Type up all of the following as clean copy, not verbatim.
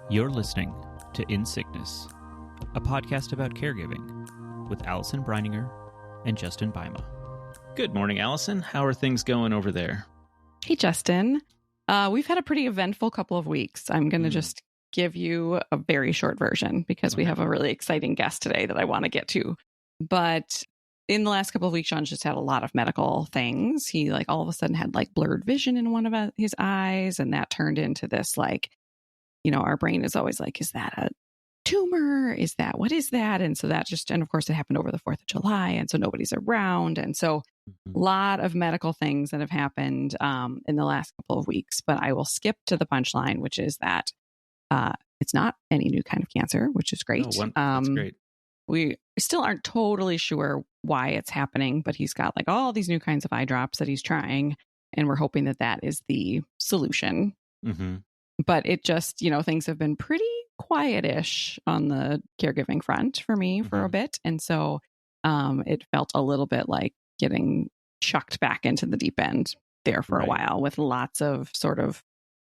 You're listening to In Sickness, a podcast about caregiving with Allison Breininger and Justin Bima. Good morning, Allison. How are things going over there? Hey, Justin. We've had a pretty eventful couple of weeks. I'm going to just give you a very short version because we have a really exciting guest today that I want to get to. But in the last couple of weeks, Sean's just had a lot of medical things. He all of a sudden had blurred vision in one of his eyes. And that turned into this our brain is always is that a tumor? What is that? And so and of course it happened over the 4th of July. And so nobody's around. And so a lot of medical things that have happened in the last couple of weeks, but I will skip to the punchline, which is that it's not any new kind of cancer, which is great. That's great. We still aren't totally sure why it's happening, but he's got all these new kinds of eye drops that he's trying. And we're hoping that is the solution. Mm-hmm. But it just, things have been pretty quietish on the caregiving front for me for a bit. And so it felt a little bit like getting chucked back into the deep end there for a while with lots of sort of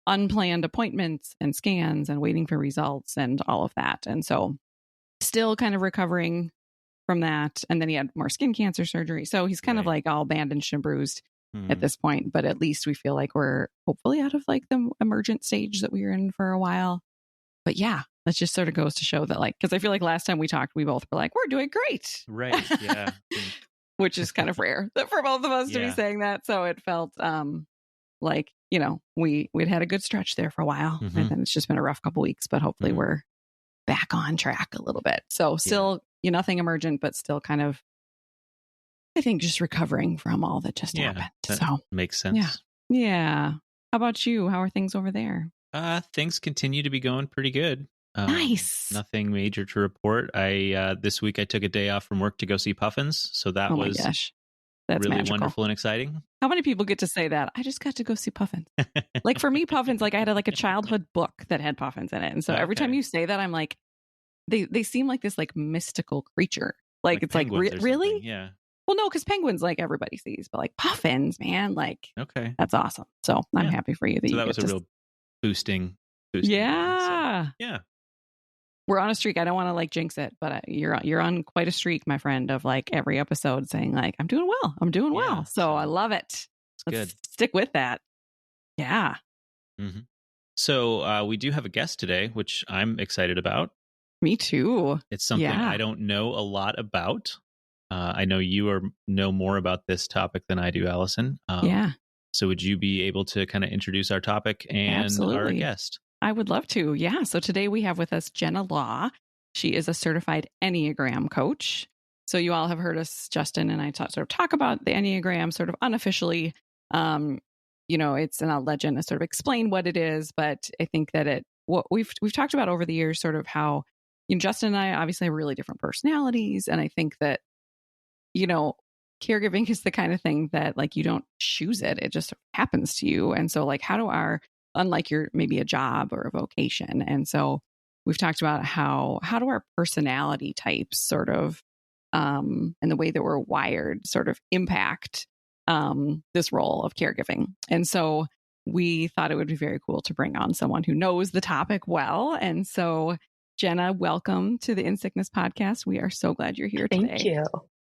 unplanned appointments and scans and waiting for results and all of that. And so still kind of recovering from that. And then he had more skin cancer surgery. So he's kind of all bandaged and bruised at this point, but at least we feel like we're hopefully out of the emergent stage that we were in for a while. But yeah, that just sort of goes to show that because I feel like last time we talked, we both were we're doing great. Right. Yeah. Which is kind of rare for both of us to be saying that. So it felt we'd had a good stretch there for a while. And then it's just been a rough couple weeks, but hopefully we're back on track a little bit. So still, nothing emergent, but still kind of, I think, just recovering from all that just happened. So makes sense. Yeah. How about you? How are things over there? Things continue to be going pretty good. Nice. Nothing major to report. This week I took a day off from work to go see Puffins. So that was that's really magical. wonderful and exciting. How many people get to say that? I just got to go see Puffins. For me, Puffins, I had a childhood book that had Puffins in it. And so every time you say that, I'm they seem like this mystical creature. It's really? Yeah. Well, no, because penguins everybody sees, but puffins, man, okay, that's awesome. So I'm happy for you that was a real boosting. Yeah, so, yeah. We're on a streak. I don't want to jinx it, but you're on quite a streak, my friend, of every episode saying I'm doing well. I'm doing well. So I love it. Let's stick with that. Yeah. Mm-hmm. So we do have a guest today, which I'm excited about. Me too. It's something I don't know a lot about. I know you know more about this topic than I do, Allison. So would you be able to kind of introduce our topic and our guest? I would love to. Yeah. So today we have with us Jenna Law. She is a certified Enneagram coach. So you all have heard us, Justin and I, sort of talk about the Enneagram sort of unofficially. It's an legend to sort of explain what it is. But I think that what we've talked about over the years, sort of how Justin and I obviously have really different personalities. And I think that caregiving is the kind of thing that you don't choose it. It just happens to you. And so unlike your maybe a job or a vocation. And so we've talked about how do our personality types sort of, and the way that we're wired sort of impact this role of caregiving. And so we thought it would be very cool to bring on someone who knows the topic well. And so Jenna, welcome to the In Sickness podcast. We are so glad you're here today. Thank you.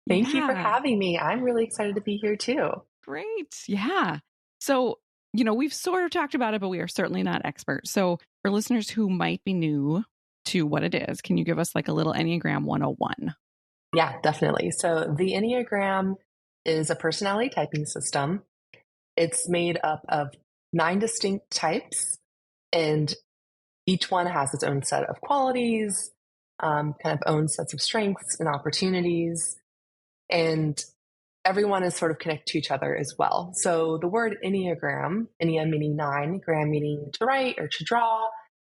Thank you for having me. I'm really excited to be here too. Great. Yeah. So, we've sort of talked about it, but we are certainly not experts. So for listeners who might be new to what it is, can you give us a little Enneagram 101? Yeah, definitely. So the Enneagram is a personality typing system. It's made up of 9 distinct types, and each one has its own set of qualities, kind of own sets of strengths and opportunities. And everyone is sort of connected to each other as well. So the word Enneagram, Ennea meaning 9, gram meaning to write or to draw,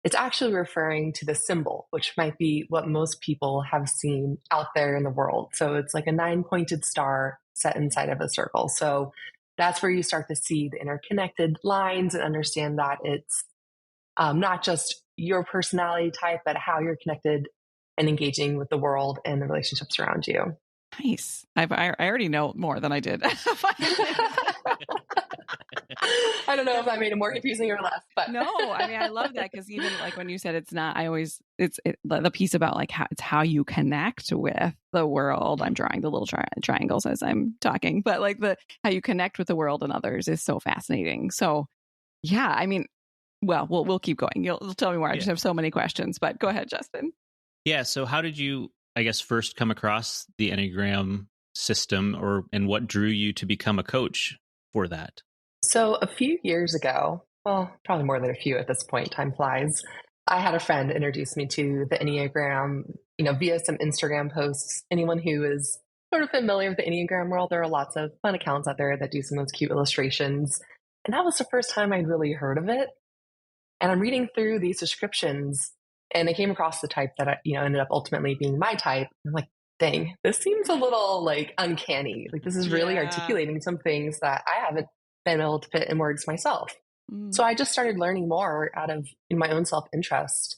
it's actually referring to the symbol, which might be what most people have seen out there in the world. So it's like a 9-pointed star set inside of a circle. So that's where you start to see the interconnected lines and understand that it's not just your personality type, but how you're connected and engaging with the world and the relationships around you. Nice. I already know more than I did. I don't know if I made it more confusing or less, but no, I mean, I love that because even like when you said it's not, the piece about like how you connect with the world. I'm drawing the little triangles as I'm talking, but like how you connect with the world and others is so fascinating. So yeah, I mean, well, we'll keep going. You'll tell me more. I just have so many questions, but go ahead, Justin. Yeah. So how did you, I guess, first come across the Enneagram system and what drew you to become a coach for that? So a few years ago, well, probably more than a few at this point, time flies, I had a friend introduce me to the Enneagram, via some Instagram posts. Anyone who is sort of familiar with the Enneagram world, there are lots of fun accounts out there that do some of those cute illustrations. And that was the first time I'd really heard of it. And I'm reading through these descriptions and I came across the type that, ended up ultimately being my type. I'm like, dang, this seems a little like uncanny. Like this is really articulating some things that I haven't been able to put in words myself. So I just started learning more out of my own self-interest.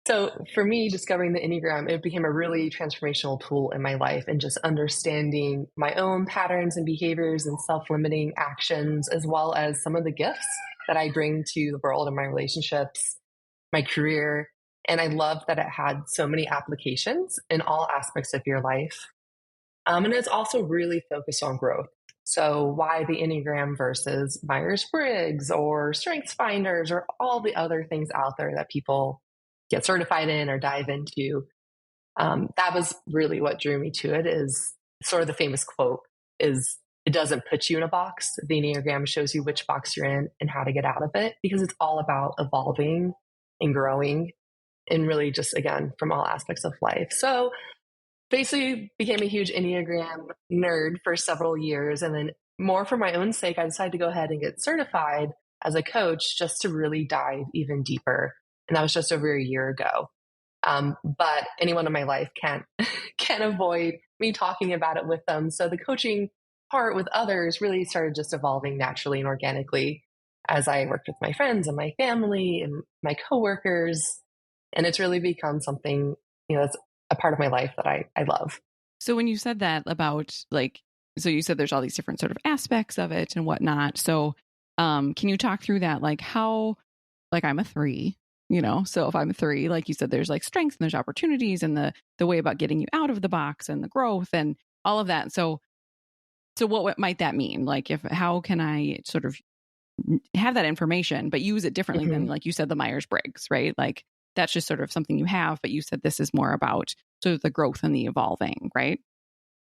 So for me, discovering the Enneagram, it became a really transformational tool in my life and just understanding my own patterns and behaviors and self-limiting actions, as well as some of the gifts that I bring to the world and my relationships, my career. And I love that it had so many applications in all aspects of your life. And it's also really focused on growth. So why the Enneagram versus Myers-Briggs or Strengths Finders or all the other things out there that people get certified in or dive into. That was really what drew me to it. Is sort of the famous quote is, it doesn't put you in a box. The Enneagram shows you which box you're in and how to get out of it, because it's all about evolving and growing and really just, again, from all aspects of life. So basically became a huge Enneagram nerd for several years. And then more for my own sake, I decided to go ahead and get certified as a coach just to really dive even deeper. And that was just over a year ago. But anyone in my life can't avoid me talking about it with them. So the coaching part with others really started just evolving naturally and organically as I worked with my friends and my family and my coworkers. And it's really become something, that's a part of my life that I love. So when you said that about so you said there's all these different sort of aspects of it and whatnot. So can you talk through that? Like how, I'm a 3, so if I'm a 3, like you said, there's like strengths and there's opportunities and the way about getting you out of the box and the growth and all of that. So what might that mean? Like how can I sort of have that information, but use it differently than, like you said, the Myers-Briggs, right? Like that's just sort of something you have, but you said this is more about sort of the growth and the evolving, right?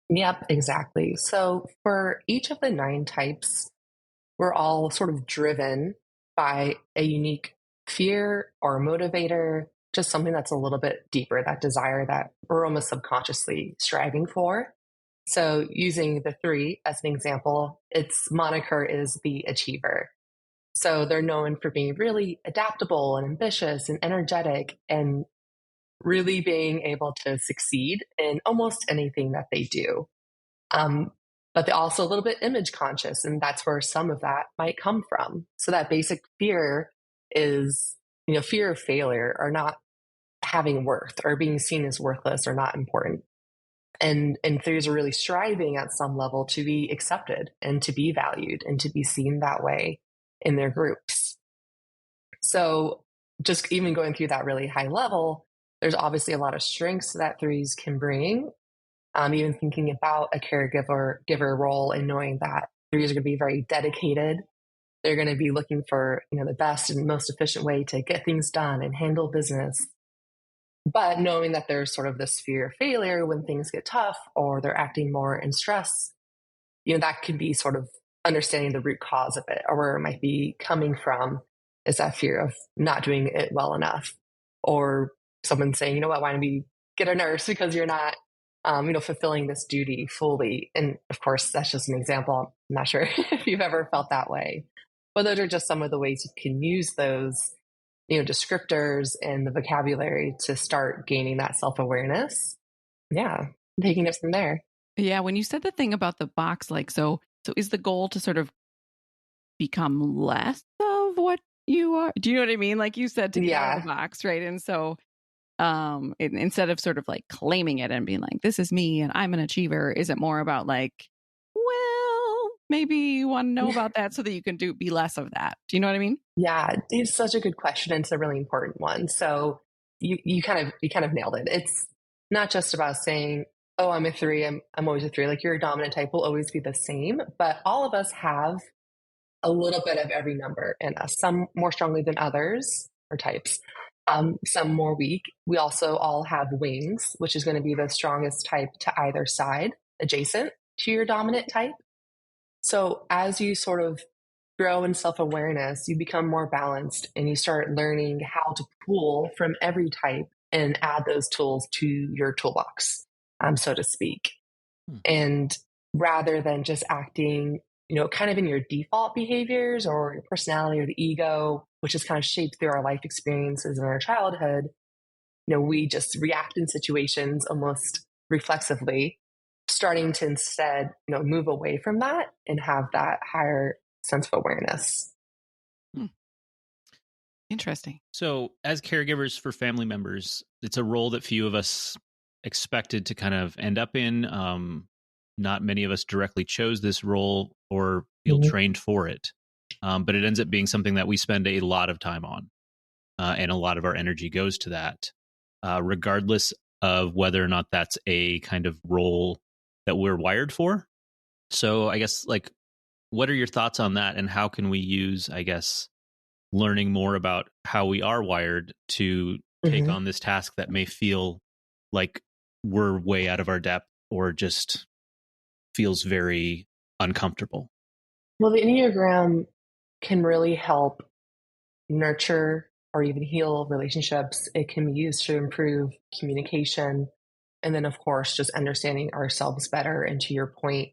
Yep, exactly. So for each of the 9 types, we're all sort of driven by a unique fear or motivator, just something that's a little bit deeper, that desire that we're almost subconsciously striving for. So using the 3 as an example, its moniker is the achiever. So they're known for being really adaptable and ambitious and energetic and really being able to succeed in almost anything that they do. But they're also a little bit image conscious, and that's where some of that might come from. So that basic fear is, fear of failure or not having worth or being seen as worthless or not important. And threes are really striving at some level to be accepted and to be valued and to be seen that way in their groups. So just even going through that really high level, there's obviously a lot of strengths that 3s can bring. Even thinking about a giver role and knowing that 3s are going to be very dedicated. They're going to be looking for, the best and most efficient way to get things done and handle business. But knowing that there's sort of this fear of failure when things get tough or they're acting more in stress, that could be sort of understanding the root cause of it or where it might be coming from, is that fear of not doing it well enough, or someone saying, why don't we get a nurse because you're not, fulfilling this duty fully. And of course, that's just an example. I'm not sure if you've ever felt that way, but those are just some of the ways you can use those, descriptors and the vocabulary to start gaining that self-awareness. Yeah. Taking it from there. Yeah. When you said the thing about the box, so is the goal to sort of become less of what you are? Do you know what I mean? Like you said, to get out of the box, right? And so instead of sort of like claiming it and being like, this is me and I'm an achiever, is it more about like, well, maybe you want to know about that so that you can be less of that. Do you know what I mean? Yeah, it's such a good question. And it's a really important one. So you kind of nailed it. It's not just about saying, oh, I'm a 3, I'm always a 3. Like your dominant type will always be the same, but all of us have a little bit of every number in us, some more strongly than others, or types, some more weak. We also all have wings, which is going to be the strongest type to either side, adjacent to your dominant type. So as you sort of grow in self-awareness, you become more balanced and you start learning how to pull from every type and add those tools to your toolbox, so to speak. And rather than just acting, kind of in your default behaviors or your personality or the ego, which is kind of shaped through our life experiences in our childhood, we just react in situations almost reflexively, starting to instead, move away from that and have that higher sense of awareness. Interesting. So as caregivers for family members, it's a role that few of us expected to kind of end up in. Not many of us directly chose this role or feel trained for it. But it ends up being something that we spend a lot of time on. And a lot of our energy goes to that, regardless of whether or not that's a kind of role that we're wired for. So I guess, what are your thoughts on that? And how can we use, learning more about how we are wired to take on this task that may feel like we're way out of our depth or just feels very uncomfortable? Well, the Enneagram can really help nurture or even heal relationships. It can be used to improve communication. And then, of course, just understanding ourselves better. And to your point,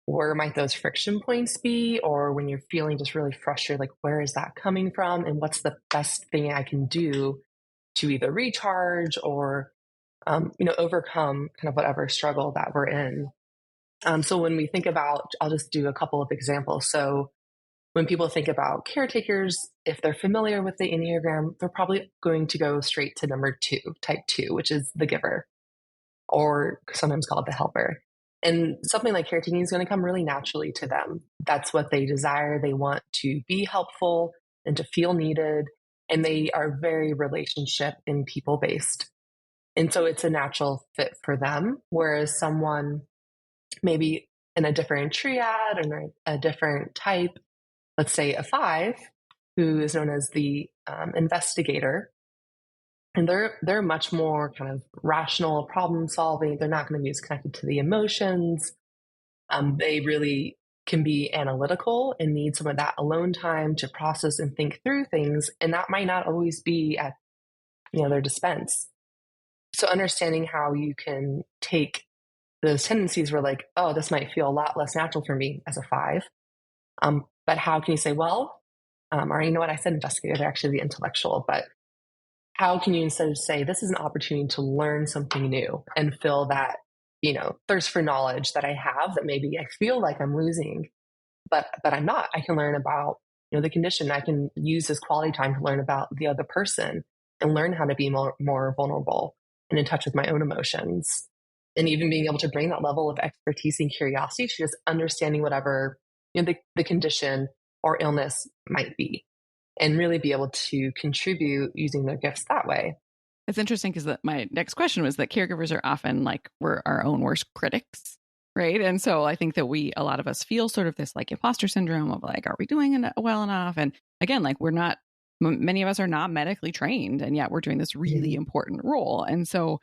where might those friction points be? Or when you're feeling just really frustrated, like, where is that coming from? And what's the best thing I can do to either recharge or, overcome kind of whatever struggle that we're in? So when we think about, I'll just do a couple of examples. So when people think about caretakers, if they're familiar with the Enneagram, they're probably going to go straight to number 2, type 2, which is the giver, or sometimes called the helper. And something like caretaking is going to come really naturally to them. That's what they desire. They want to be helpful and to feel needed. And they are very relationship and people based. And so it's a natural fit for them. Whereas someone maybe in a different triad or a different type, let's say a 5, who is known as the investigator, and they're much more kind of rational, problem solving. They're not going to be as connected to the emotions. They really can be analytical and need some of that alone time to process and think through things, and that might not always be at their dispense. So understanding how you can take those tendencies where like, oh, this might feel a lot less natural for me as a 5. But how can you say, well, or you know what I said, investigator, they're actually the intellectual, but how can you instead of say, this is an opportunity to learn something new and fill that, thirst for knowledge that I have that maybe I feel like I'm losing, but I'm not. I can learn about, the condition. I can use this quality time to learn about the other person and learn how to be more vulnerable and in touch with my own emotions. And even being able to bring that level of expertise and curiosity to just understanding whatever the condition or illness might be, and really be able to contribute using their gifts that way. It's interesting because my next question was that caregivers are often we're our own worst critics, right? And so I think that a lot of us feel sort of this imposter syndrome of are we doing well enough? And again, we're not, many of us are not medically trained, and yet we're doing this really important role. And so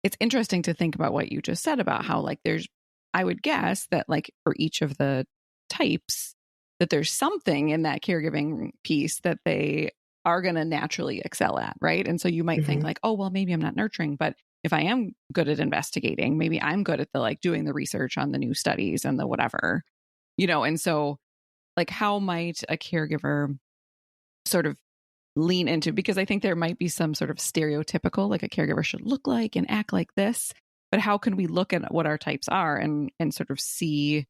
it's interesting to think about what you just said about how there's, I would guess that for each of the types, that there's something in that caregiving piece that they are going to naturally excel at, right? And so you might think oh, well, maybe I'm not nurturing, but if I am good at investigating, maybe I'm good at the doing the research on the new studies and the whatever, and so how might a caregiver sort of lean into, because I think there might be some sort of stereotypical, a caregiver should look like and act like this, but how can we look at what our types are and sort of see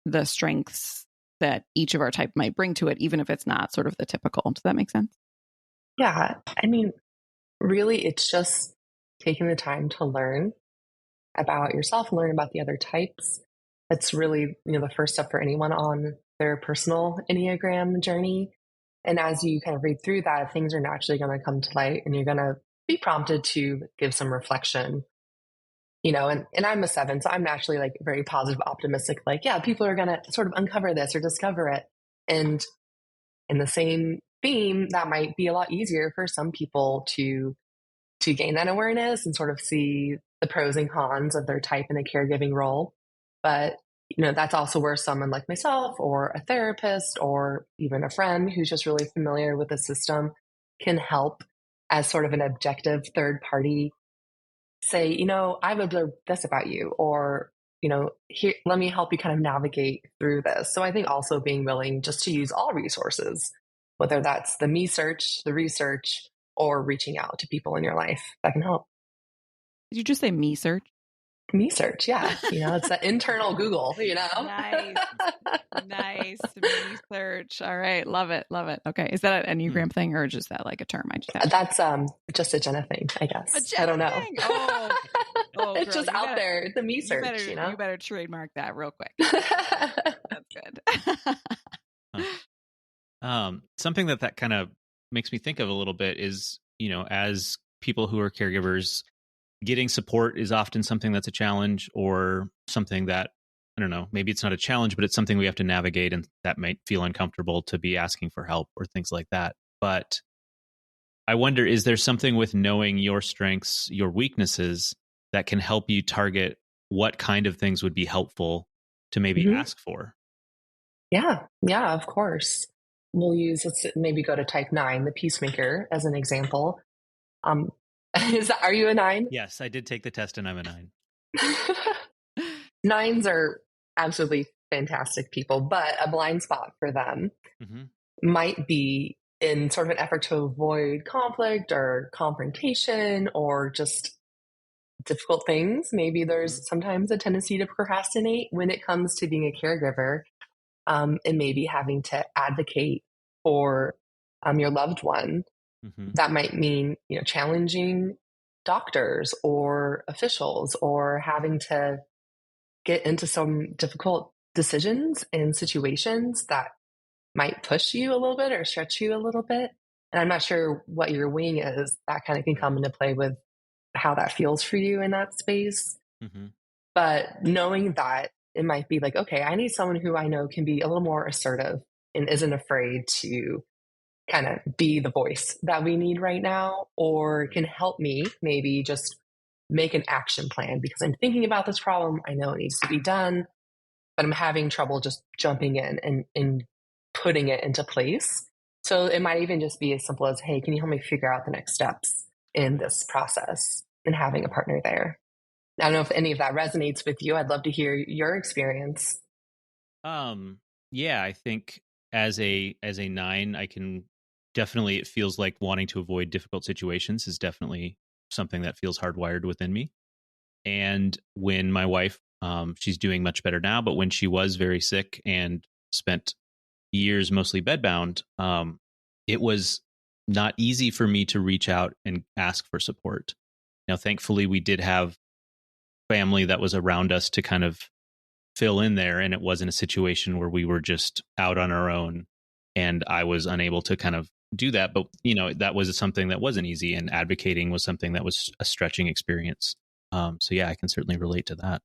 the strengths that each of our type might bring to it, even if it's not sort of the typical. Does that make sense? Yeah. I mean, really, it's just taking the time to learn about yourself and learn about the other types. It's really, the first step for anyone on their personal Enneagram journey. And as you kind of read through that, things are naturally going to come to light, and you're going to be prompted to give some reflection, and I'm a 7, so I'm naturally like very positive, optimistic, like, yeah, people are going to sort of uncover this or discover it. And in the same theme, that might be a lot easier for some people to gain that awareness and sort of see the pros and cons of their type in a caregiving role. But, that's also where someone like myself or a therapist or even a friend who's just really familiar with the system can help as sort of an objective third party say, I've observed this about you, or, here, let me help you kind of navigate through this. So I think also being willing just to use all resources, whether that's the me search, the research, or reaching out to people in your life that can help. Did you just say me search? Me search, yeah. It's that internal Google, Nice. Me search. All right. Love it. Okay. Is that an Enneagram thing, or just that like a term I just have? That's just a Jenna thing, I guess. I don't know. Oh, it's just out there. The me search, You better trademark that real quick. That's good. Something that kind of makes me think of a little bit is, as people who are caregivers, getting support is often something that's a challenge, or something that, I don't know, maybe it's not a challenge, but it's something we have to navigate, and that might feel uncomfortable to be asking for help or things like that. But I wonder, is there something with knowing your strengths, your weaknesses, that can help you target what kind of things would be helpful to maybe ask for? Yeah, of course. Let's maybe go to type 9, the peacemaker, as an example. Are you a 9? Yes, I did take the test and I'm a 9. 9s are absolutely fantastic people, but a blind spot for them might be in sort of an effort to avoid conflict or confrontation or just difficult things. Maybe there's sometimes a tendency to procrastinate when it comes to being a caregiver, and maybe having to advocate for your loved one. That might mean, challenging doctors or officials, or having to get into some difficult decisions and situations that might push you a little bit or stretch you a little bit. And I'm not sure what your wing is. That kind of can come into play with how that feels for you in that space. But knowing that it might be like, okay, I need someone who I know can be a little more assertive and isn't afraid to kind of be the voice that we need right now, or can help me maybe just make an action plan because I'm thinking about this problem. I know it needs to be done, but I'm having trouble just jumping in and putting it into place. So it might even just be as simple as, hey, can you help me figure out the next steps in this process, and having a partner there. I don't know if any of that resonates with you. I'd love to hear your experience. Yeah, I think as a 9, I can definitely, it feels like wanting to avoid difficult situations is definitely something that feels hardwired within me. And when my wife, she's doing much better now, but when she was very sick and spent years mostly bedbound, it was not easy for me to reach out and ask for support. Now, thankfully, we did have family that was around us to kind of fill in there, and it wasn't a situation where we were just out on our own and I was unable to kind of do that. But that was something that wasn't easy, and advocating was something that was a stretching experience. So yeah, I can certainly relate to that.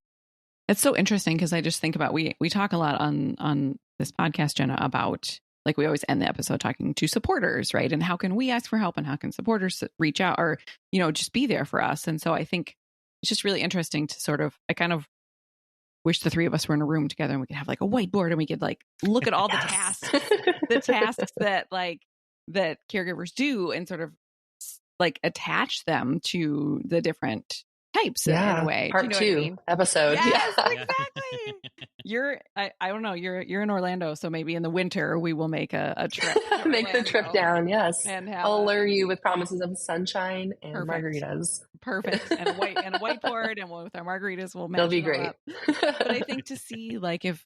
It's so interesting because I just think about, we talk a lot on this podcast, Jenna, about, like, we always end the episode talking to supporters, right? And how can we ask for help, and how can supporters reach out, or just be there for us? And so I think it's just really interesting to sort of, I kind of wish the 3 of us were in a room together and we could have like a whiteboard and we could like look at all the tasks that caregivers do, and sort of like attach them to the different types in a way. Part 2 episode. Yes, exactly. I don't know, you're in Orlando, so maybe in the winter we will make a trip. Make the trip down, yes. And I'll lure you with promises of sunshine and margaritas. Perfect. And a whiteboard, and with our margaritas we'll match. It'll be great. But I think to see like if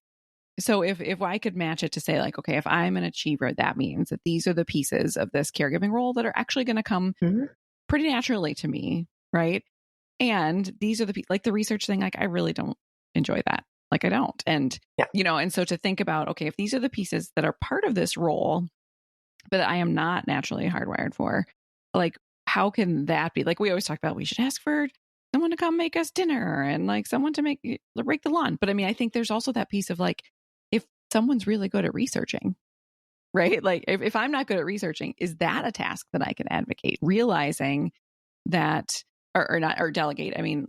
I could match it to say like, okay, if I'm an achiever, that means that these are the pieces of this caregiving role that are actually going to come pretty naturally to me, right? And these are like the research thing, like I really don't enjoy that. Like I don't. And, and so to think about, okay, if these are the pieces that are part of this role, but I am not naturally hardwired for, like, how can that be? Like we always talk about, we should ask for someone to come make us dinner and like someone to break the lawn. But I mean, I think there's also that piece of like, if someone's really good at researching, right? Like if I'm not good at researching, is that a task that I can advocate? Realizing that, or delegate. I mean,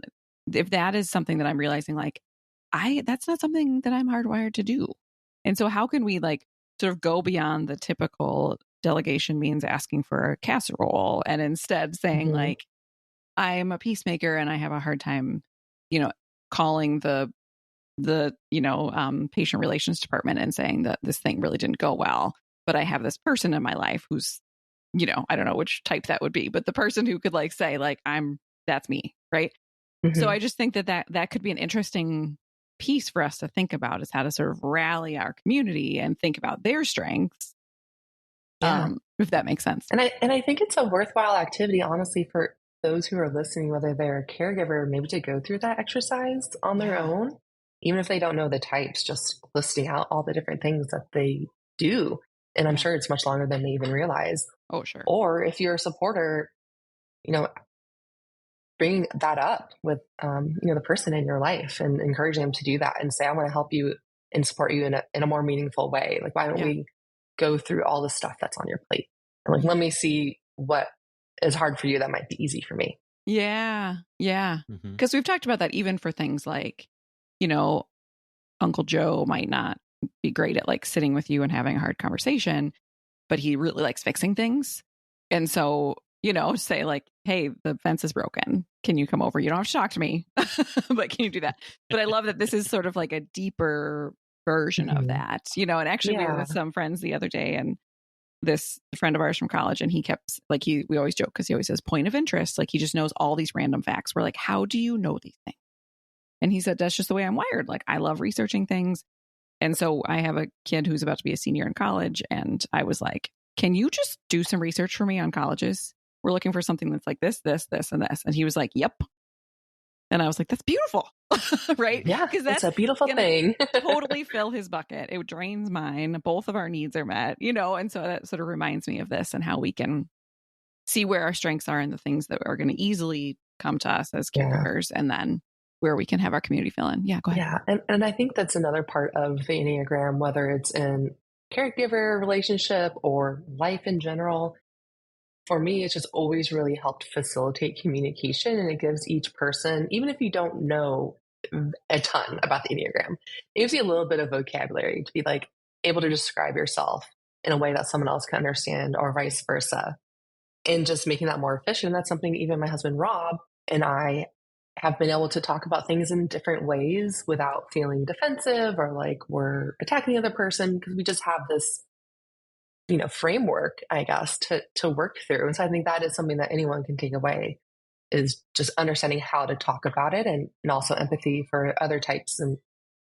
if that is something that I'm realizing, like that's not something that I'm hardwired to do. And so how can we like sort of go beyond the typical delegation means asking for a casserole and instead saying like, I'm a peacemaker and I have a hard time, calling the patient relations department and saying that this thing really didn't go well, but I have this person in my life who's, I don't know which type that would be, but the person who could like say like, that's me. Right. So I just think that could be an interesting piece for us to think about, is how to sort of rally our community and think about their strengths. If that makes sense. And I think it's a worthwhile activity, honestly, for those who are listening, whether they're a caregiver, maybe to go through that exercise on their own, even if they don't know the types, just listing out all the different things that they do. And I'm sure it's much longer than they even realize. Oh, sure. Or if you're a supporter, bring that up with, the person in your life and encouraging them to do that and say, I want to help you and support you in a more meaningful way. Like, why don't we go through all the stuff that's on your plate? And like, let me see what is hard for you that might be easy for me. Yeah. Yeah. Because we've talked about that even for things like, Uncle Joe might not be great at like sitting with you and having a hard conversation, but he really likes fixing things. And so, say like, hey, the fence is broken. Can you come over? You don't have to talk to me, but can you do that? But I love that this is sort of like a deeper version of that, and actually we were with some friends the other day, and this friend of ours from college, and he kept like, we always joke because he always says point of interest. Like he just knows all these random facts. We're like, how do you know these things? And he said, that's just the way I'm wired. Like I love researching things. And so I have a kid who's about to be a senior in college. And I was like, can you just do some research for me on colleges? We're looking for something that's like this, and this. And he was like, yep. And I was like, that's beautiful. Right? Yeah, because that's a beautiful thing. Totally fill his bucket. It drains mine. Both of our needs are met, and so that sort of reminds me of this and how we can see where our strengths are and the things that are going to easily come to us as caregivers, and then where we can have our community fill in. Yeah, go ahead. Yeah. And I think that's another part of the Enneagram, whether it's in caregiver relationship or life in general. For me, it's just always really helped facilitate communication, and it gives each person, even if you don't know a ton about the Enneagram, it gives you a little bit of vocabulary to be like able to describe yourself in a way that someone else can understand, or vice versa, and just making that more efficient. And that's something even my husband Rob and I have been able to talk about things in different ways without feeling defensive or like we're attacking the other person, because we just have this framework, I guess, to work through. And so I think that is something that anyone can take away, is just understanding how to talk about it, and also empathy for other types, and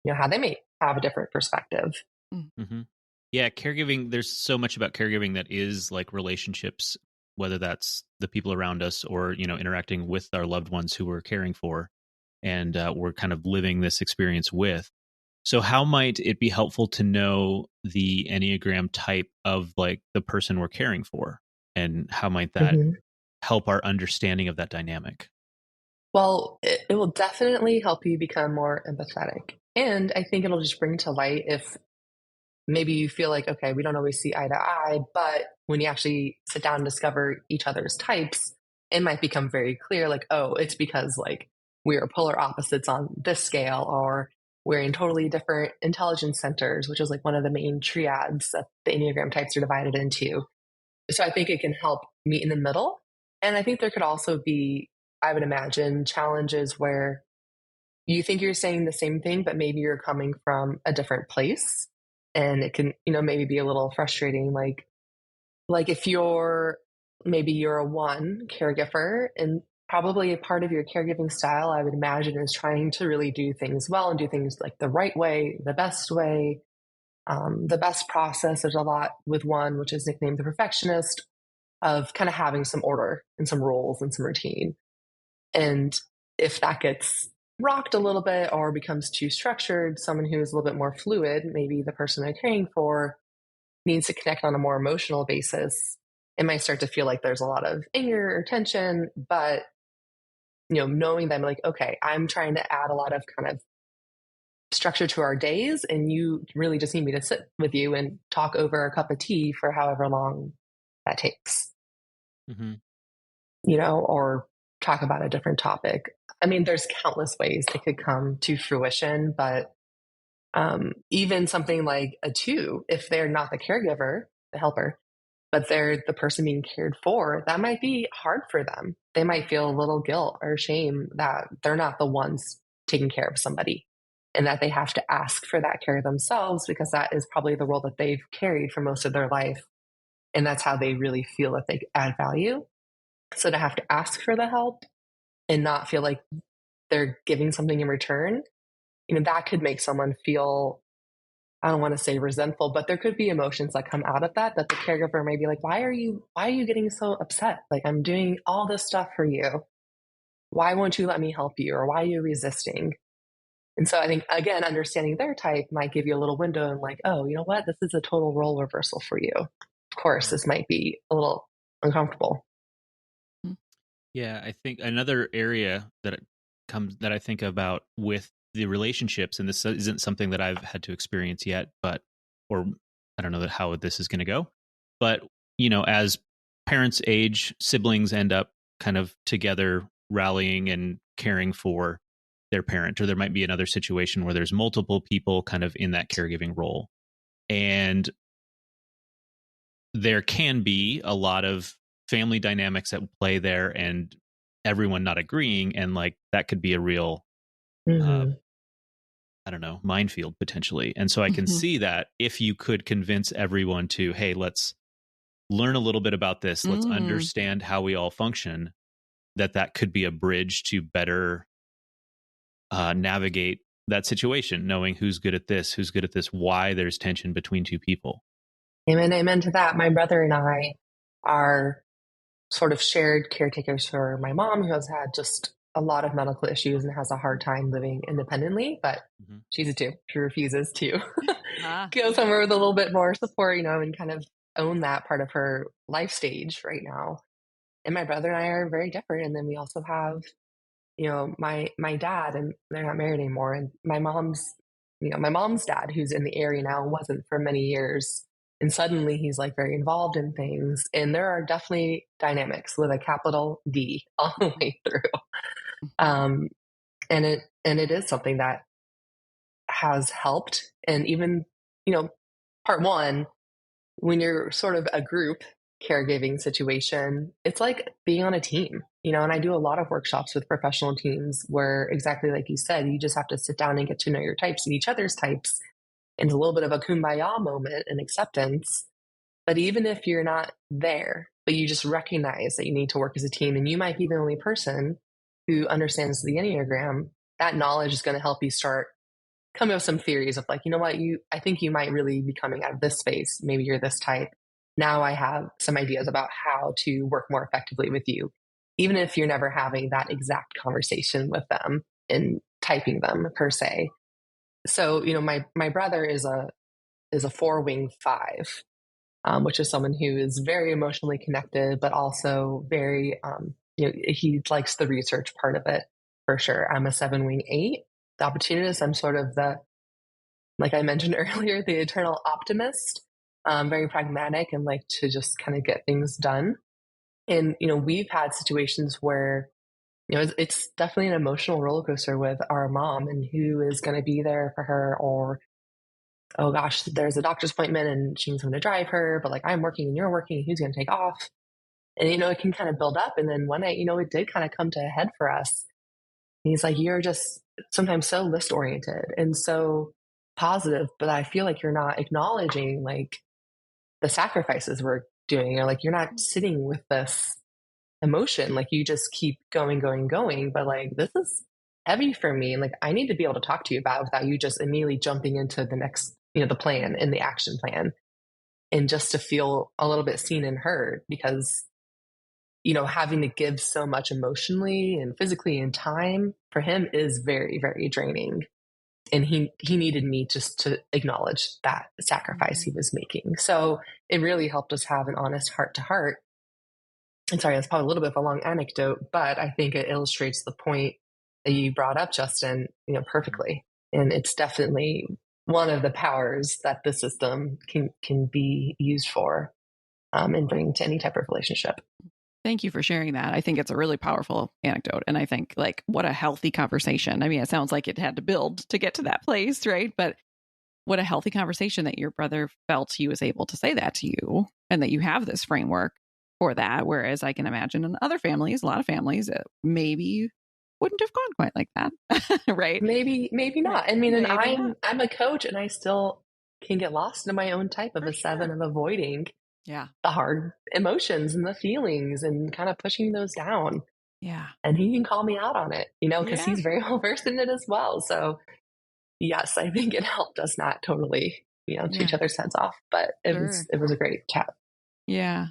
how they may have a different perspective. Yeah, caregiving, there's so much about caregiving that is like relationships, whether that's the people around us or interacting with our loved ones who we're caring for, and we're kind of living this experience with. So how might it be helpful to know the Enneagram type of like the person we're caring for? And how might that help our understanding of that dynamic? Well, it will definitely help you become more empathetic. And I think it'll just bring to light if maybe you feel like, okay, we don't always see eye to eye, but when you actually sit down and discover each other's types, it might become very clear, like, oh, it's because like we are polar opposites on this scale, or we're in totally different intelligence centers, which is like one of the main triads that the Enneagram types are divided into. So I think it can help meet in the middle. And I think there could also be, I would imagine, challenges where you think you're saying the same thing, but maybe you're coming from a different place. And it can, maybe be a little frustrating. Like if maybe you're a 1 caregiver, and probably a part of your caregiving style, I would imagine, is trying to really do things well and do things like the right way, the best way, the best process. There's a lot with 1, which is nicknamed the perfectionist, of kind of having some order and some rules and some routine. And if that gets rocked a little bit or becomes too structured. Someone who is a little bit more fluid, maybe the person they're caring for needs to connect on a more emotional basis. It might start to feel like there's a lot of anger or tension, but knowing them like, okay, I'm trying to add a lot of kind of structure to our days, and you really just need me to sit with you and talk over a cup of tea for however long that takes. Mm-hmm. Or talk about a different topic. I mean, there's countless ways it could come to fruition, but even something like a 2, if they're not the caregiver, the helper, but they're the person being cared for, that might be hard for them. They might feel a little guilt or shame that they're not the ones taking care of somebody and that they have to ask for that care themselves, because that is probably the role that they've carried for most of their life. And that's how they really feel that they add value. So to have to ask for the help and not feel like they're giving something in return, that could make someone feel, I don't want to say resentful, but there could be emotions that come out of that the caregiver may be like, why are you getting so upset? Like, I'm doing all this stuff for you. Why won't you let me help you? Or why are you resisting? And so I think, again, understanding their type might give you a little window and like, oh, you know what? This is a total role reversal for you. Of course, this might be a little uncomfortable. Yeah, I think another area that I think about with the relationships, and this isn't something that I've had to experience yet, or I don't know how this is going to go, but as parents age, siblings end up kind of together rallying and caring for their parent, or there might be another situation where there's multiple people kind of in that caregiving role. And there can be a lot of family dynamics at play there, and everyone not agreeing, and like that could be a real I don't know, minefield potentially. And so I can see that if you could convince everyone to, hey, let's learn a little bit about this, let's understand how we all function, that could be a bridge to better navigate that situation, knowing who's good at this, why there's tension between two people. Amen to that. My brother and I are sort of shared caretakers for my mom, who has had just a lot of medical issues and has a hard time living independently, but she's a 2. She refuses to go somewhere with a little bit more support, and kind of own that part of her life stage right now. And my brother and I are very different. And then we also have, my dad, and they're not married anymore. And my mom's dad, who's in the area now, wasn't for many years. And suddenly he's like very involved in things. And there are definitely dynamics with a capital D all the way through. And it is something that has helped. And even, part 1, when you're sort of a group caregiving situation, it's like being on a team, and I do a lot of workshops with professional teams where, exactly like you said, you just have to sit down and get to know your types and each other's types. And a little bit of a kumbaya moment and acceptance. But even if you're not there, but you just recognize that you need to work as a team, and you might be the only person who understands the Enneagram, that knowledge is going to help you start coming up with some theories of like, you know what, I think you might really be coming out of this space. Maybe you're this type. Now I have some ideas about how to work more effectively with you, even if you're never having that exact conversation with them and typing them per se. So, my brother is a 4-wing 5, which is someone who is very emotionally connected, but also very, he likes the research part of it for sure. I'm a 7-wing 8. The opportunist, I'm sort of like I mentioned earlier, the eternal optimist, very pragmatic and like to just kind of get things done. And, we've had situations where, it's definitely an emotional roller coaster with our mom and who is going to be there for her, or, oh gosh, there's a doctor's appointment and she needs someone to drive her, but like I'm working and you're working, who's going to take off? And, it can kind of build up. And then one night, it did kind of come to a head for us. And he's like, you're just sometimes so list oriented and so positive, but I feel like you're not acknowledging like the sacrifices we're doing, or like you're not sitting with this emotion, like you just keep going, but like this is heavy for me, and like I need to be able to talk to you about it without you just immediately jumping into the next, the plan and the action plan, and just to feel a little bit seen and heard, because having to give so much emotionally and physically and time for him is very, very draining. And he needed me just to acknowledge that sacrifice he was making. So it really helped us have an honest heart to heart. And sorry, that's probably a little bit of a long anecdote, but I think it illustrates the point that you brought up, Justin, perfectly. And it's definitely one of the powers that the system can be used for and bring to any type of relationship. Thank you for sharing that. I think it's a really powerful anecdote. And I think what a healthy conversation. I mean, it sounds like it had to build to get to that place, right? But what a healthy conversation that your brother felt he was able to say that to you and that you have this framework for that. Whereas I can imagine in other families, a lot of families, it maybe wouldn't have gone quite like that. Right. Maybe not. I mean, and I'm a coach and I still can get lost in my own type of a 7 of avoiding the hard emotions and the feelings and kind of pushing those down. Yeah. And he can call me out on it, because he's very well versed in it as well. So yes, I think it helped us not totally, to each other's heads off, but it was a great chat. Yeah.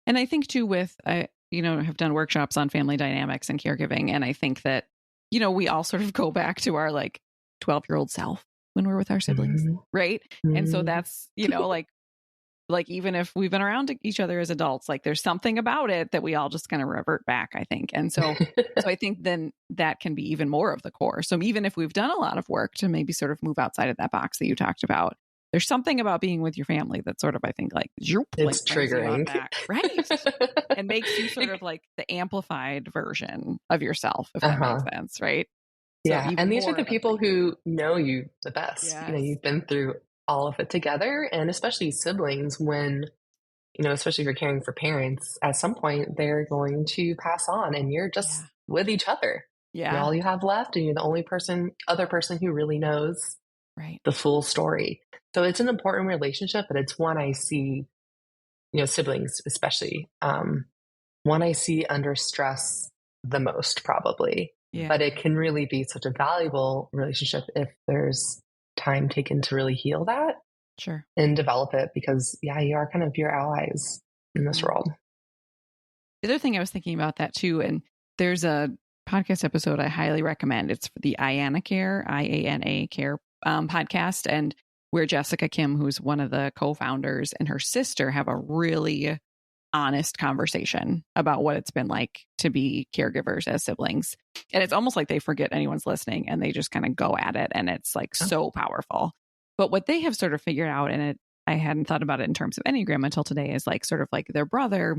And I think too with, have done workshops on family dynamics and caregiving. And I think that, we all sort of go back to our 12-year-old self when we're with our siblings. Mm-hmm. Right. Mm-hmm. And so that's, like even if we've been around each other as adults, there's something about it that we all just kind of revert back, I think. And so I think then that can be even more of the core. So even if we've done a lot of work to maybe sort of move outside of that box that you talked about, there's something about being with your family that sort of, I think, it's triggering, right? And makes you sort of the amplified version of yourself, if that makes sense, right? So and these are the people who know you the best. Yes. You've been through all of it together, and especially siblings when, especially if you're caring for parents, at some point they're going to pass on and you're just with each other. Yeah. All you have left, and you're the only other person who really knows the full story. So it's an important relationship, but it's one I see, siblings especially, one I see under stress the most probably. Yeah. But it can really be such a valuable relationship if there's time taken to really heal that and develop it, because you are kind of your allies in this world. The other thing I was thinking about that too, and there's a podcast episode I highly recommend. It's for the IANA Care podcast, and where Jessica Kim, who's one of the co-founders, and her sister have a really honest conversation about what it's been like to be caregivers as siblings. And it's almost like they forget anyone's listening and they just kind of go at it. And it's so powerful. But what they have sort of figured out, and I hadn't thought about it in terms of Enneagram until today, is sort of their brother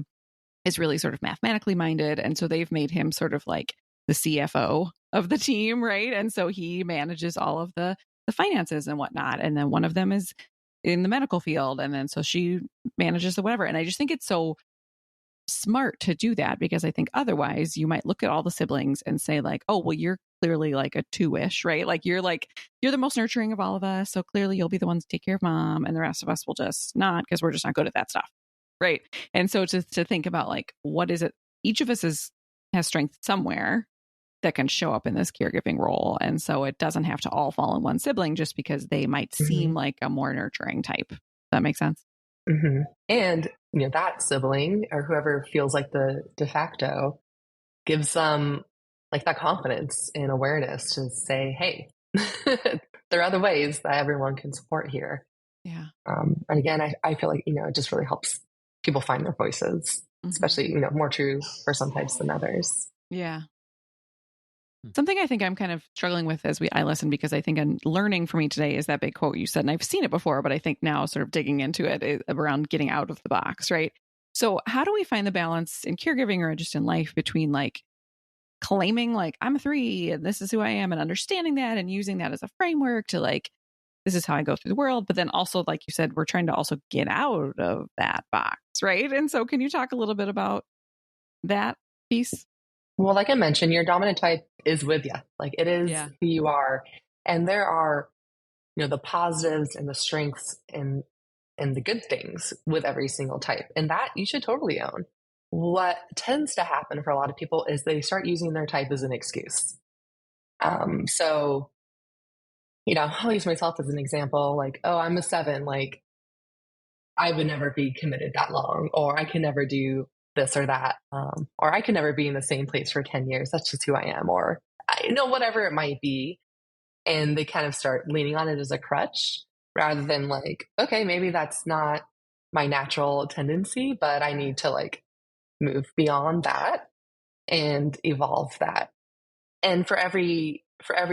is really sort of mathematically minded. And so they've made him sort of the CFO of the team, right? And so he manages all of the finances and whatnot. And then one of them is in the medical field. And then so she manages the whatever. And I just think it's so smart to do that, because I think otherwise you might look at all the siblings and say oh, well, you're clearly a 2-ish, right? You're the most nurturing of all of us. So clearly you'll be the ones to take care of mom, and the rest of us will just not, because we're just not good at that stuff. Right. And so to think about what is it? Each of us has strength somewhere that can show up in this caregiving role. And so it doesn't have to all fall in one sibling just because they might seem like a more nurturing type. Does that make sense? Mm-hmm. And, that sibling or whoever feels like the de facto gives them that confidence and awareness to say, hey, there are other ways that everyone can support here. Yeah. And again, I feel it just really helps people find their voices, especially, more true for some types than others. Yeah. Something I think I'm kind of struggling with as I listen, because I think I'm learning for me today is that big quote you said, and I've seen it before, but I think now sort of digging into it is around getting out of the box, right? So how do we find the balance in caregiving or just in life between claiming I'm a 3 and this is who I am, and understanding that and using that as a framework to this is how I go through the world. But then also, like you said, we're trying to also get out of that box, right? And so can you talk a little bit about that piece? Well, like I mentioned, your dominant type is with you. It is who you are. And there are, the positives and the strengths and the good things with every single type. And that you should totally own. What tends to happen for a lot of people is they start using their type as an excuse. So, I'll use myself as an example, oh, I'm a 7, I would never be committed that long, or I can never do this or that. Or I could never be in the same place for 10 years. That's just who I am. Or whatever it might be. And they kind of start leaning on it as a crutch rather than like, okay, maybe that's not my natural tendency, but I need to like move beyond that and evolve that. And for every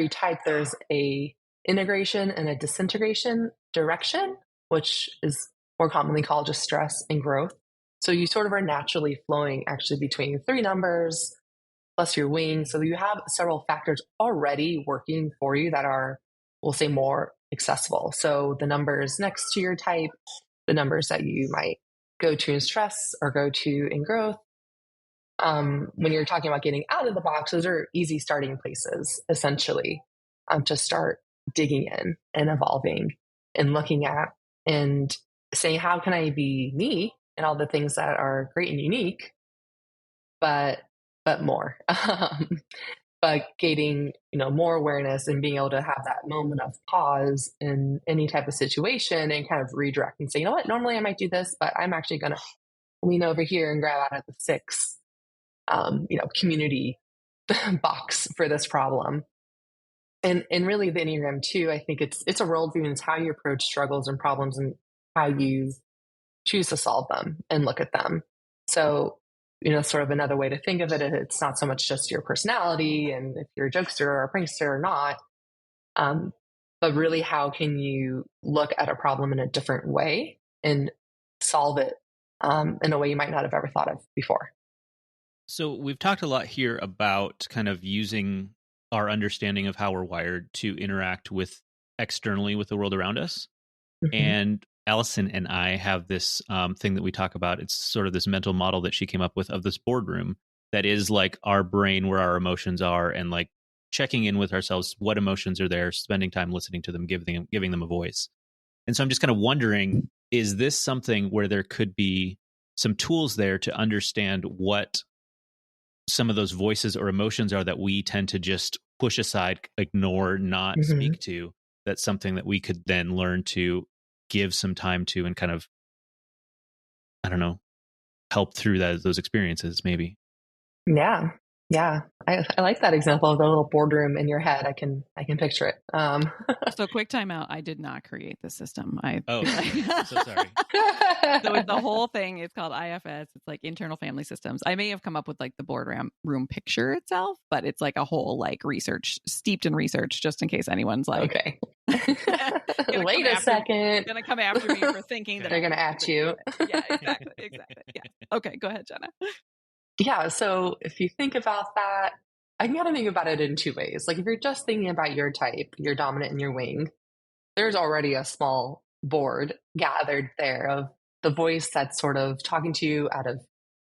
type, there's a integration and a disintegration direction, which is more commonly called just stress and growth. So you sort of are naturally flowing actually between 3 numbers plus your wing. So you have several factors already working for you that are, we'll say, more accessible. So the numbers next to your type, the numbers that you might go to in stress or go to in growth. When you're talking about getting out of the box, those are easy starting places, essentially, to start digging in and evolving and looking at and saying, how can I be me and all the things that are great and unique, but more, but gaining, more awareness and being able to have that moment of pause in any type of situation and kind of redirect and say, you know what, normally I might do this, but I'm actually going to lean over here and grab out of the 6, community box for this problem. And really the Enneagram too, I think it's a worldview, and it's how you approach struggles and problems and how you choose to solve them and look at them. So, sort of another way to think of it, it's not so much just your personality and if you're a jokester or a prankster or not, but really how can you look at a problem in a different way and solve it in a way you might not have ever thought of before. So we've talked a lot here about kind of using our understanding of how we're wired to interact with externally with the world around us. Mm-hmm. And Allison and I have this thing that we talk about. It's sort of this mental model that she came up with of this boardroom that is like our brain where our emotions are, and like checking in with ourselves, what emotions are there, spending time listening to them, giving them a voice. And so I'm just kind of wondering, is this something where there could be some tools there to understand what some of those voices or emotions are that we tend to just push aside, ignore, not mm-hmm. speak to? That's something that we could then learn to give some time to and kind of, I don't know, help through those experiences maybe. Yeah. I like that example of the little boardroom in your head. I can picture it. So quick timeout. I did not create the system. I'm so sorry. So the whole thing is called IFS. It's like internal family systems. I may have come up with like the boardroom picture itself, but it's like a whole like research, steeped in research, just in case anyone's like, okay. Wait a second. Going to come after me for thinking that they're going to at you. Yeah, exactly. Yeah. Okay, go ahead, Jenna. Yeah. So if you think about that, I got to think about it in 2 ways. Like if you're just thinking about your type, your dominant and your wing, there's already a small board gathered there of the voice that's sort of talking to you out of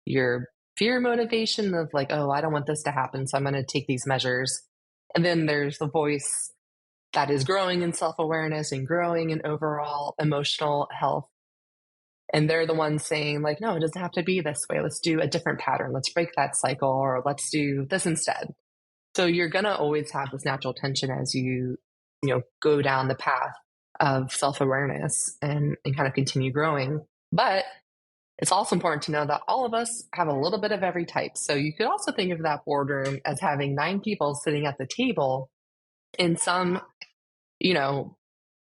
your fear motivation of like, oh, I don't want this to happen, so I'm going to take these measures. And then there's the voice that is growing in self-awareness and growing in overall emotional health. And they're the ones saying like, no, it doesn't have to be this way. Let's do a different pattern. Let's break that cycle, or let's do this instead. So you're going to always have this natural tension as you go down the path of self-awareness and kind of continue growing. But it's also important to know that all of us have a little bit of every type. So you could also think of that boardroom as having 9 people sitting at the table, and some,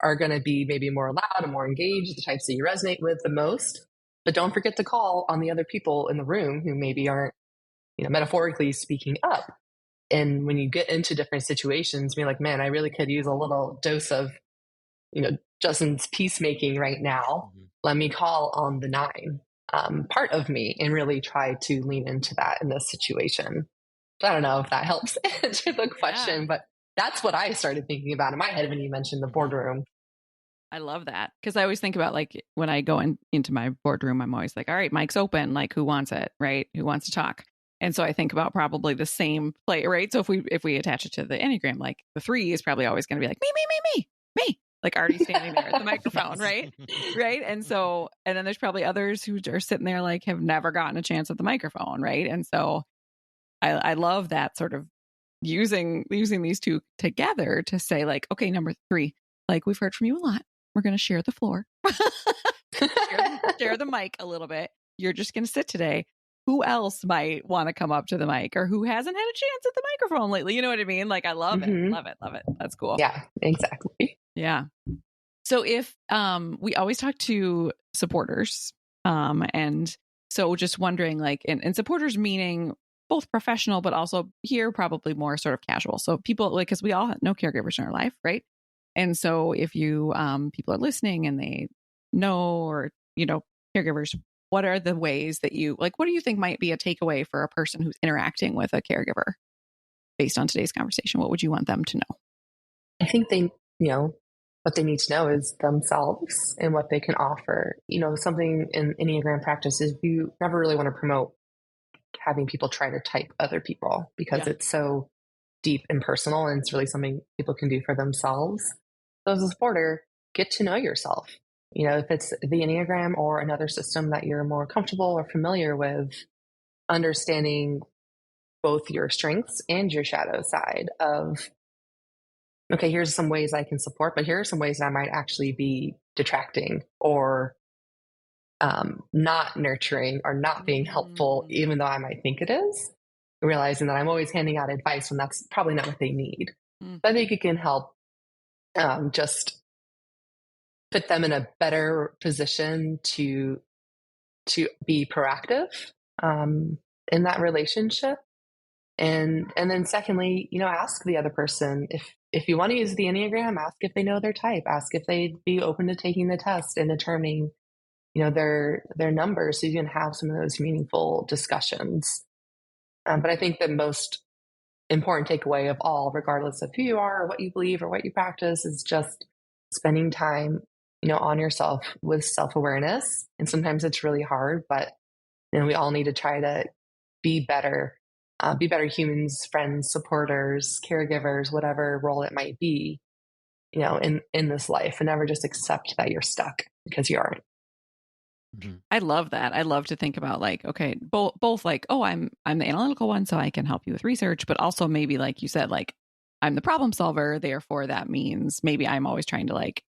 are going to be maybe more loud and more engaged, the types that you resonate with the most. But don't forget to call on the other people in the room who maybe aren't, metaphorically speaking up. And when you get into different situations, be like, man, I really could use a little dose of, Justin's peacemaking right now. Mm-hmm. Let me call on the 9 part of me and really try to lean into that in this situation. So I don't know if that helps answer the question, but that's what I started thinking about in my head when you mentioned the boardroom. I love that, because I always think about like when I go into my boardroom, I'm always like, all right, mic's open. Like, who wants it, right? Who wants to talk? And so I think about probably the same play, right? So if we attach it to the Enneagram, like the 3 is probably always going to be like me, like already standing there at the microphone, right? Right. And then there's probably others who are sitting there like have never gotten a chance at the microphone, right? And so I love that sort of using these 2 together to say like, okay, number 3, like we've heard from you a lot. We're going to share the floor, share the mic a little bit. You're just going to sit today. who else might want to come up to the mic or who hasn't had a chance at the microphone lately? You know what I mean? Like, I love it. Love it. Love it. That's cool. Yeah, exactly. Yeah. So if we always talk to supporters, and so just wondering, like, and supporters meaning both professional, but also here probably more sort of casual. So people, like, because we all know caregivers in our life, right? And so if you people are listening and they know, or caregivers, what are the ways that you like? What do you think might be a takeaway for a person who's interacting with a caregiver based on today's conversation? What would you want them to know? I think what they need to know is themselves and what they can offer. Something in Enneagram practice is you never really want to promote having people try to type other people because it's so deep and personal, and it's really something people can do for themselves. So as a supporter, get to know yourself. If it's the Enneagram or another system that you're more comfortable or familiar with, understanding both your strengths and your shadow side of, okay, here's some ways I can support, but here are some ways that I might actually be detracting or not nurturing or not being helpful, even though I might think it is. Realizing that I'm always handing out advice when that's probably not what they need. But I think it can help just put them in a better position to be proactive in that relationship. And then secondly, ask the other person if you want to use the Enneagram, ask if they know their type, ask if they'd be open to taking the test and determining, their numbers, so you can have some of those meaningful discussions. But I think the most important takeaway of all, regardless of who you are or what you believe or what you practice, is just spending time, on yourself with self-awareness. And sometimes it's really hard, but we all need to try to be better humans, friends, supporters, caregivers, whatever role it might be, in this life, and never just accept that you're stuck because you aren't. I love that. I love to think about, like, okay, both like, oh, I'm the analytical one, so I can help you with research, but also maybe, like you said, like, I'm the problem solver, therefore that means maybe I'm always trying to, like,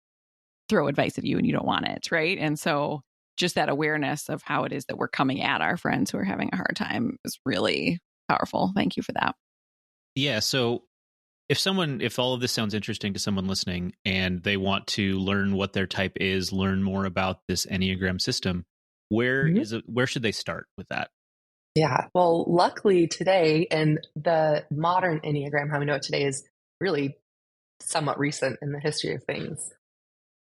throw advice at you and you don't want it, right? And so just that awareness of how it is that we're coming at our friends who are having a hard time is really powerful. Thank you for that. Yeah. So if all of this sounds interesting to someone listening and they want to learn what their type is, learn more about this Enneagram system, where should they start with that? Yeah. Well, luckily today, and the modern Enneagram, how we know it today, is really somewhat recent in the history of things.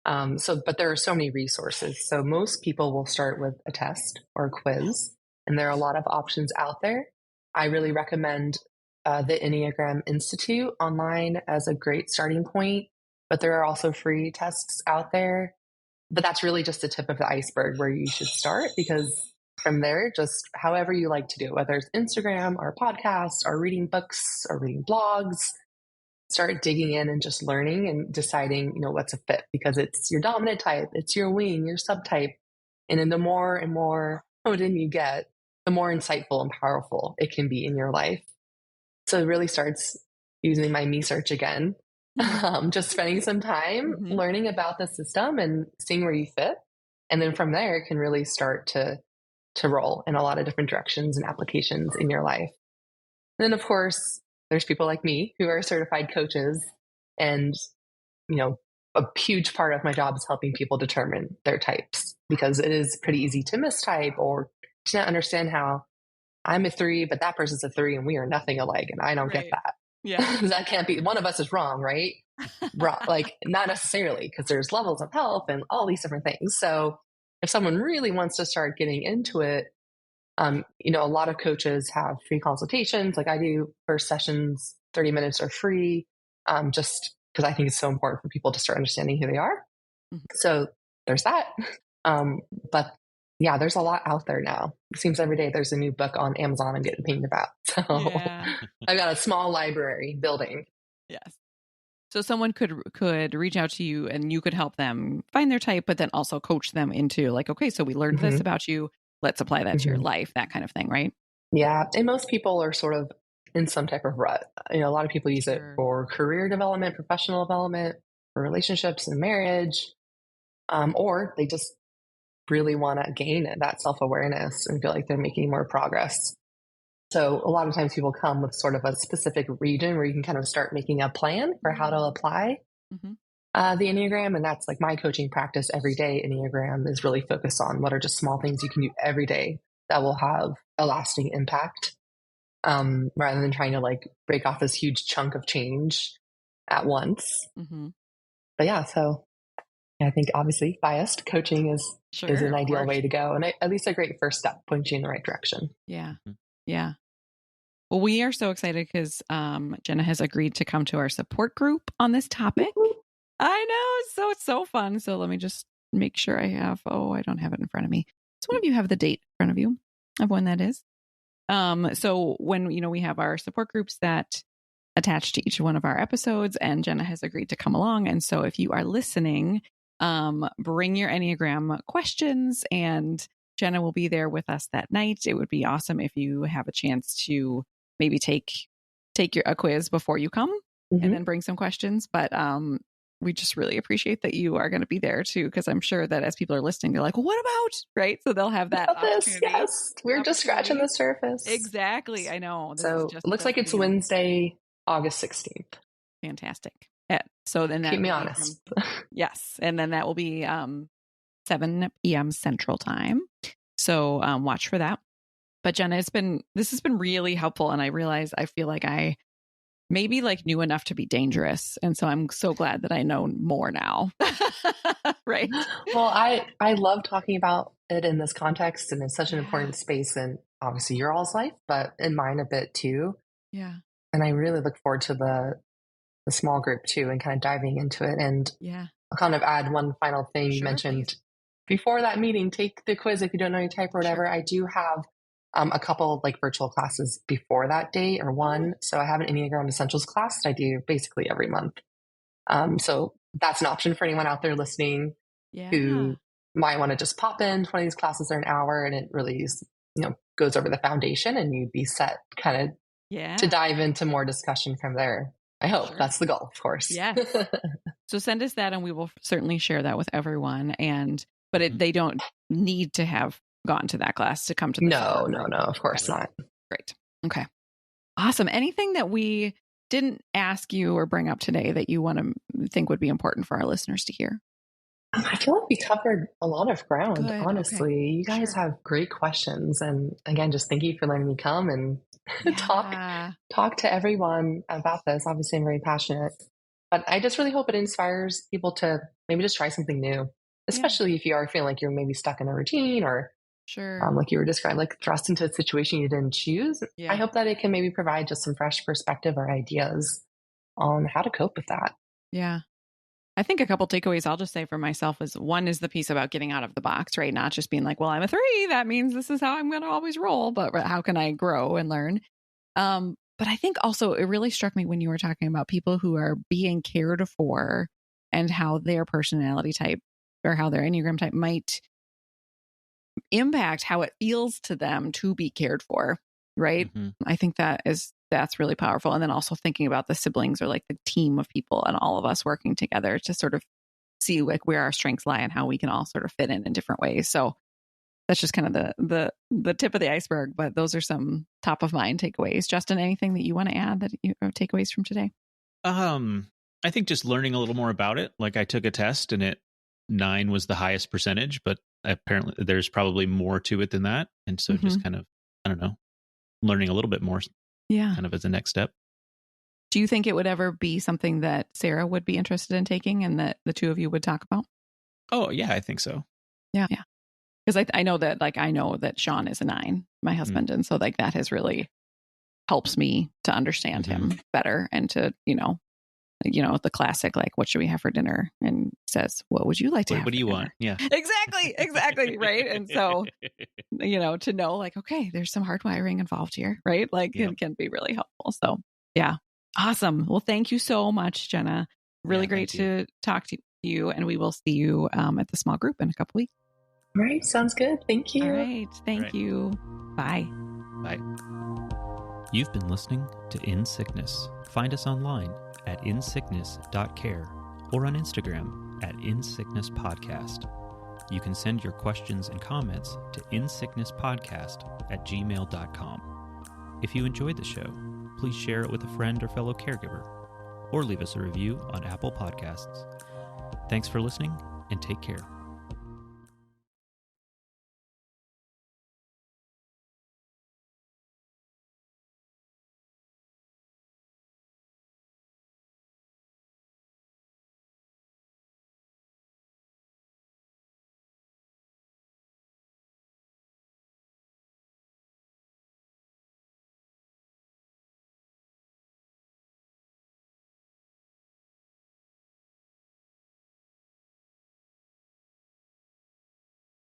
But there are so many resources. So most people will start with a test or a quiz, and there are a lot of options out there. I really recommend the Enneagram Institute online as a great starting point, but there are also free tests out there. But that's really just the tip of the iceberg where you should start, because from there, just however you like to do it, whether it's Instagram or podcasts or reading books or reading blogs, start digging in and just learning and deciding, what's a fit, because it's your dominant type, it's your wing, your subtype. And then the more and more honed in you get, the more insightful and powerful it can be in your life. So it really starts using my me search again, just spending some time learning about the system and seeing where you fit. And then from there, it can really start to roll in a lot of different directions and applications in your life. And then, of course, there's people like me who are certified coaches. And, a huge part of my job is helping people determine their types, because it is pretty easy to mistype or to not understand how I'm a 3, but that person's a 3 and we are nothing alike. And I don't get that. Yeah. That can't be, one of us is wrong, right? Like, not necessarily, because there's levels of health and all these different things. So if someone really wants to start getting into it, a lot of coaches have free consultations. Like I do, first sessions, 30 minutes are free, just because I think it's so important for people to start understanding who they are. So there's that. But yeah, there's a lot out there now. It seems every day there's a new book on Amazon I'm getting pinged about. So I've got a small library building. Yes. So someone could reach out to you and you could help them find their type, but then also coach them into, like, okay, so we learned this about you. Let's apply that to your life, that kind of thing, right? Yeah. And most people are sort of in some type of rut. A lot of people use it for career development, professional development, for relationships and marriage, or they just really want to gain that self-awareness and feel like they're making more progress. So a lot of times people come with sort of a specific region where you can kind of start making a plan for how to apply the Enneagram. And that's like my coaching practice every day. Enneagram is really focused on what are just small things you can do every day that will have a lasting impact, rather than trying to like break off this huge chunk of change at once. But yeah, so I think obviously biased coaching is an ideal way to go. And at least a great first step, pointing you in the right direction. Yeah. Yeah. Well, we are so excited because Jenna has agreed to come to our support group on this topic. I know. It's so fun. So let me just make sure I have, I don't have it in front of me. So one of you have the date in front of you of when that is. So when, we have our support groups that attach to each one of our episodes, and Jenna has agreed to come along. And so if you are listening, bring your Enneagram questions, and Jenna will be there with us that night. It would be awesome if you have a chance to maybe take a quiz before you come and then bring some questions. But we just really appreciate that you are going to be there too, because I'm sure that as people are listening, they're like, well, what about, right? So they'll have that opportunity. Yes, we're just scratching the surface. Exactly. I know. So it looks like it's Wednesday, August 16th. Fantastic. Yeah. So then keep me honest. Yes. And then that will be 7 p.m. Central Time. So watch for that. But Jenna, this has been really helpful. And I realize I feel like I maybe like knew enough to be dangerous. And so I'm so glad that I know more now. Right. Well, I love talking about it in this context, and it's such an important space in obviously your all's life, but in mine a bit too. Yeah. And I really look forward to the small group too, and kind of diving into it. And I'll kind of add one final thing. You mentioned before that meeting, take the quiz if you don't know your type or whatever. I do have a couple like virtual classes before that date, or one. So I have an Enneagram Essentials class that I do basically every month. So that's an option for anyone out there listening who might want to just pop in. 20 of these classes are an hour, and it really is, goes over the foundation, and you'd be set kind of to dive into more discussion from there. I hope that's the goal, of course. Yes. So send us that, and we will certainly share that with everyone. But they don't need to have gone to that class to come to the No, of course not. Great. Okay. Awesome. Anything that we didn't ask you or bring up today that you want to think would be important for our listeners to hear? I feel like we covered a lot of ground, honestly. Okay. You guys have great questions. And again, just thank you for letting me come and talk to everyone about this. Obviously, I'm very passionate, but I just really hope it inspires people to maybe just try something new, especially if you are feeling like you're maybe stuck in a routine, or like you were describing, like thrust into a situation you didn't choose. I hope that it can maybe provide just some fresh perspective or ideas on how to cope with that. Yeah. I think a couple takeaways I'll just say for myself is, one is the piece about getting out of the box, right? Not just being like, well, I'm a 3. That means this is how I'm going to always roll, but how can I grow and learn? But I think also it really struck me when you were talking about people who are being cared for and how their personality type or how their Enneagram type might impact how it feels to them to be cared for, right? I think that's really powerful. And then also thinking about the siblings or like the team of people and all of us working together to sort of see like where our strengths lie and how we can all sort of fit in different ways. So that's just kind of the tip of the iceberg, but those are some top of mind takeaways. Justin, anything that you want to add that you have takeaways from today? I think just learning a little more about it. Like I took a test and 9 was the highest percentage, but apparently there's probably more to it than that. And so just kind of, I don't know, learning a little bit more kind of as a next step. Do you think it would ever be something that Sarah would be interested in taking and that the two of you would talk about? Oh, yeah, I think so. Yeah. Because I know that Sean is a 9, my husband. And so like that has really helps me to understand him better and to, the classic, like, what should we have for dinner? And says, what would you like to have? What do you want? Yeah. Exactly. Right. And so, to know like, okay, there's some hardwiring involved here, right? Like it can be really helpful. So yeah. Awesome. Well, thank you so much, Jenna. Really great to talk to you. And we will see you at the small group in a couple weeks. All right. Sounds good. Thank you. All right. Thank you. Bye. Bye. You've been listening to In Sickness. Find us online at insickness.care or on Instagram at insicknesspodcast. You can send your questions and comments to insicknesspodcast@gmail.com. If you enjoyed the show, please share it with a friend or fellow caregiver, or leave us a review on Apple Podcasts. Thanks for listening, and take care.